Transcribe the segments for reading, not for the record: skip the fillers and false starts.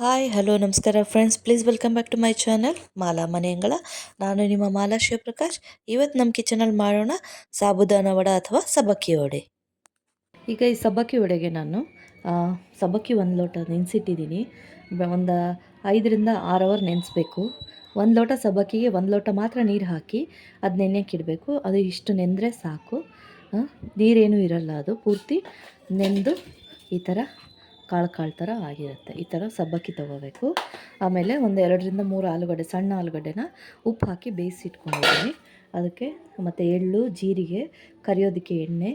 Hi hello ನಮಸ್ಕಾರ friends, please welcome back to my channel Mala Maneyangala. ನಾನು ನಿಮ್ಮ ಮಾಲಾ ಶಿವಪ್ರಕಾಶ್. ಇವತ್ತು ನಮ್ಮ ಕಿಚನಲ್ಲಿ ಮಾಡೋಣ ಸಾಬುದಾನ ವಡೆ ಅಥವಾ ಸಬ್ಬಕ್ಕಿ ವಡೆ. ಈಗ ಈ ಸಬ್ಬಕ್ಕಿ ವಡೆಗೆ ನಾನು ಸಬ್ಬಕ್ಕಿ 1 ಲೋಟ ನೆನೆಸಿಟ್ಟಿದ್ದೀನಿ. ಒಂದು 5ರಿಂದ 6 ಅವರ್ ನೆನೆಸ್ಬೇಕು. 1 ಲೋಟ ಸಬ್ಬಕ್ಕಿಗೆ 1 ಲೋಟ ಮಾತ್ರ ನೀರು ಹಾಕಿ ಅದು ನೆನೆಯಕ್ಕಿಡಬೇಕು. ಅದು ಇಷ್ಟು ನೆಂದರೆ ಸಾಕು, ನೀರೇನೂ ಇರಲ್ಲ, ಅದು ಪೂರ್ತಿ ನೆಂದು ಈ ಥರ ಕಾಳು ಥರ ಆಗಿರುತ್ತೆ. ಈ ಥರ ಸಬ್ಬಕ್ಕಿ ತೊಗೋಬೇಕು. ಆಮೇಲೆ ಒಂದು 2ರಿಂದ 3 ಆಲೂಗಡ್ಡೆ, ಸಣ್ಣ ಆಲೂಗಡ್ಡೆನ ಉಪ್ಪು ಹಾಕಿ ಬೇಯಿಸಿಟ್ಕೊಂಡಿದ್ದೀನಿ. ಅದಕ್ಕೆ ಮತ್ತು ಎಳ್ಳು, ಜೀರಿಗೆ, ಕರಿಯೋದಕ್ಕೆ ಎಣ್ಣೆ,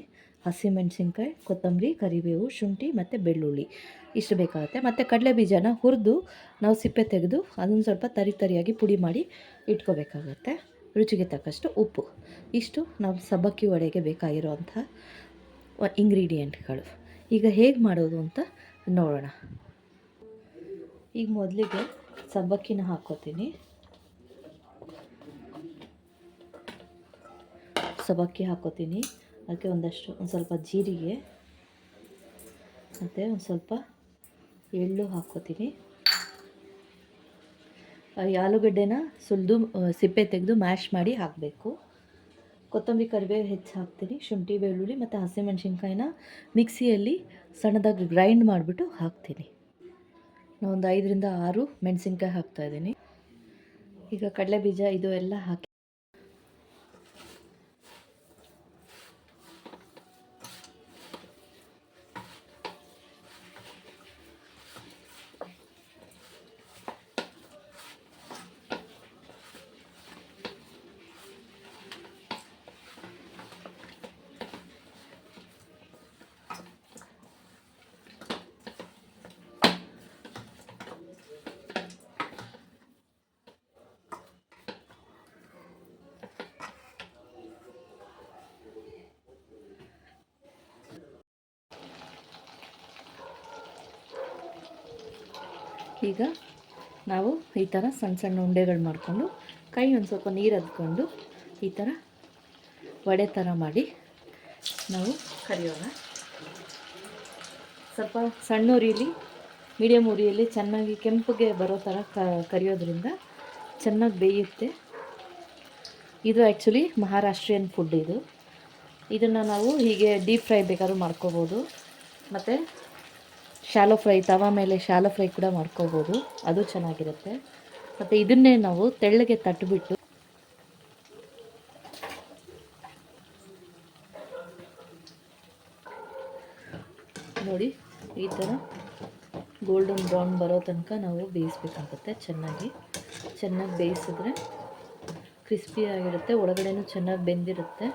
ಹಸಿಮೆಣಸಿನ್ಕಾಯಿ, ಕೊತ್ತಂಬರಿ, ಕರಿಬೇವು, ಶುಂಠಿ ಮತ್ತು ಬೆಳ್ಳುಳ್ಳಿ ಇಷ್ಟು ಬೇಕಾಗುತ್ತೆ. ಮತ್ತು ಕಡಲೆ ಬೀಜನ ಹುರಿದು ನಾವು ಸಿಪ್ಪೆ ತೆಗೆದು ಅದನ್ನು ಸ್ವಲ್ಪ ತರಿಯಾಗಿ ಪುಡಿ ಮಾಡಿ ಇಟ್ಕೋಬೇಕಾಗತ್ತೆ. ರುಚಿಗೆ ತಕ್ಕಷ್ಟು ಉಪ್ಪು. ಇಷ್ಟು ನಾವು ಸಬ್ಬಕ್ಕಿ ವಡೆಗೆ ಬೇಕಾಗಿರುವಂಥ ಇಂಗ್ರೀಡಿಯೆಂಟ್ಗಳು. ಈಗ ಹೇಗೆ ಮಾಡೋದು ಅಂತ ನೋಡೋಣ. ಈಗ ಮೊದಲಿಗೆ ಸಬ್ಬಕ್ಕಿನ ಹಾಕ್ಕೋತೀನಿ. ಅದಕ್ಕೆ ಒಂದು ಸ್ವಲ್ಪ ಜೀರಿಗೆ ಮತ್ತು ಒಂದು ಸ್ವಲ್ಪ ಎಳ್ಳು ಹಾಕ್ಕೋತೀನಿ. ಈ ಆಲೂಗಡ್ಡೆನ ಸುಲಿದು ಸಿಪ್ಪೆ ತೆಗೆದು ಮ್ಯಾಶ್ ಮಾಡಿ ಹಾಕಬೇಕು. ಕೊತ್ತಂಬರಿ, ಕರಿಬೇವು ಹೆಚ್ಚು ಹಾಕ್ತೀನಿ. ಶುಂಠಿ, ಬೆಳ್ಳುಳ್ಳಿ ಮತ್ತು ಹಸಿಮೆಣಸಿನ್ಕಾಯಿನ ಮಿಕ್ಸಿಯಲ್ಲಿ ಸಣ್ಣದಾಗಿ ಗ್ರೈಂಡ್ ಮಾಡಿಬಿಟ್ಟು ಹಾಕ್ತೀನಿ. ಒಂದು 5ರಿಂದ 6 ಮೆಣಸಿನ್ಕಾಯಿ ಹಾಕ್ತಾಯಿದ್ದೀನಿ. ಈಗ ಕಡಲೆ ಬೀಜ ಇದು ಎಲ್ಲ ಹಾಕಿ ಈಗ ನಾವು ಈ ಥರ ಸಣ್ಣ ಸಣ್ಣ ಉಂಡೆಗಳು ಮಾಡಿಕೊಂಡು ಕೈ ಒಂದು ಸ್ವಲ್ಪ ನೀರು ಅದ್ಕೊಂಡು ಈ ಥರ ವಡೆ ಥರ ಮಾಡಿ ನಾವು ಕರಿಯೋಣ. ಸ್ವಲ್ಪ ಸಣ್ಣ ಉರಿಯಲ್ಲಿ, ಮೀಡಿಯಮ್ ಉರಿಯಲ್ಲಿ ಚೆನ್ನಾಗಿ ಕೆಂಪಗೆ ಬರೋ ಥರ ಕರಿಯೋದ್ರಿಂದ ಚೆನ್ನಾಗಿ ಬೇಯುತ್ತೆ. ಇದು ಆ್ಯಕ್ಚುಲಿ ಮಹಾರಾಷ್ಟ್ರೀಯನ್ ಫುಡ್. ಇದನ್ನು ನಾವು ಹೀಗೆ ಡೀಪ್ ಫ್ರೈ ಬೇಕಾದ್ರೂ ಮಾಡ್ಕೋಬೋದು, ಮತ್ತು ಶಾಲೋ ಫ್ರೈ, ತವಾ ಮೇಲೆ ಶಾಲೋ ಫ್ರೈ ಕೂಡ ಮಾಡ್ಕೋಬೋದು, ಅದು ಚೆನ್ನಾಗಿರುತ್ತೆ. ಮತ್ತು ಇದನ್ನೇ ನಾವು ತೆಳ್ಳಗೆ ತಟ್ಟಿಬಿಟ್ಟು ನೋಡಿ ಈ ಥರ ಗೋಲ್ಡನ್ ಬ್ರೌನ್ ಬರೋ ತನಕ ನಾವು ಬೇಯಿಸ್ಬೇಕಾಗುತ್ತೆ. ಚೆನ್ನಾಗಿ ಬೇಯಿಸಿದ್ರೆ ಕ್ರಿಸ್ಪಿಯಾಗಿರುತ್ತೆ, ಒಳಗಡೆನೂ ಚೆನ್ನಾಗಿ ಬೆಂದಿರುತ್ತೆ.